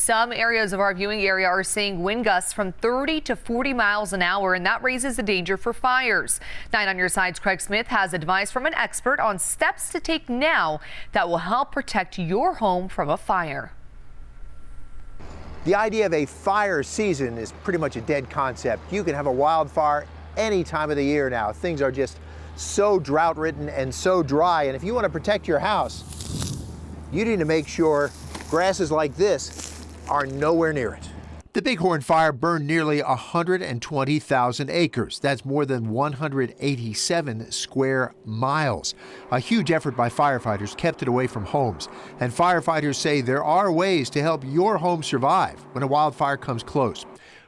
some areas of our viewing area are seeing wind gusts from 30 to 40 miles an hour, and that raises the danger for fires. 9 on your side's Craig Smith has advice from an expert on steps to take now that will help protect your home from a fire. The idea of a fire season is pretty much a dead concept. You can have a wildfire any time of the year now. Things are just so drought-ridden and so dry, and if you want to protect your house, you need to make sure grasses like this are nowhere near it. The Bighorn fire burned nearly 120,000 acres. That's more than 187 square miles. A huge effort by firefighters kept it away from homes. And firefighters say there are ways to help your home survive when a wildfire comes close.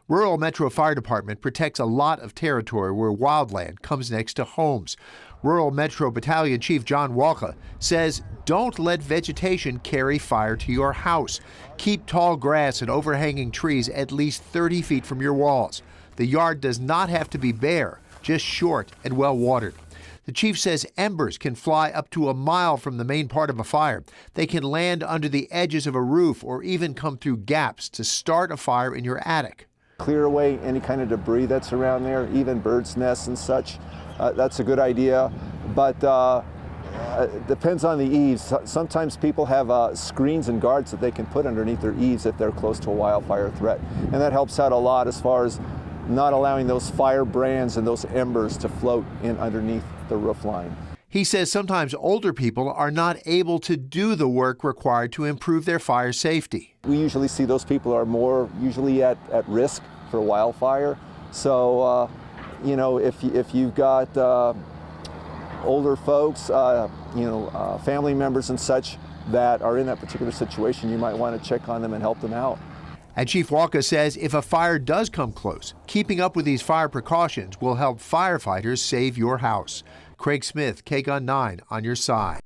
Rural Metro Fire Department protects a lot of territory where wildland comes next to homes. Rural Metro Battalion Chief John Walker says don't let vegetation carry fire to your house. Keep tall grass and overhanging trees at least 30 feet from your walls. The yard does not have to be bare, just short and well watered. The chief says embers can fly up to a mile from the main part of a fire. They can land under the edges of a roof or even come through gaps to start a fire in your attic. Clear away any kind of debris that's around there, even birds' nests and such. That's a good idea, but it depends on the eaves. Sometimes people have screens and guards that they can put underneath their eaves if they're close to a wildfire threat. And that helps out a lot as far as not allowing those fire brands and those embers to float in underneath the roof line. He says sometimes older people are not able to do the work required to improve their fire safety. We usually see those people are more usually at risk for wildfire. So, you know, if you've got older folks, family members and such that are in that particular situation, you might want to check on them and help them out. And Chief Walker says if a fire does come close, keeping up with these fire precautions will help firefighters save your house. Craig Smith, KGUN 9 on your side.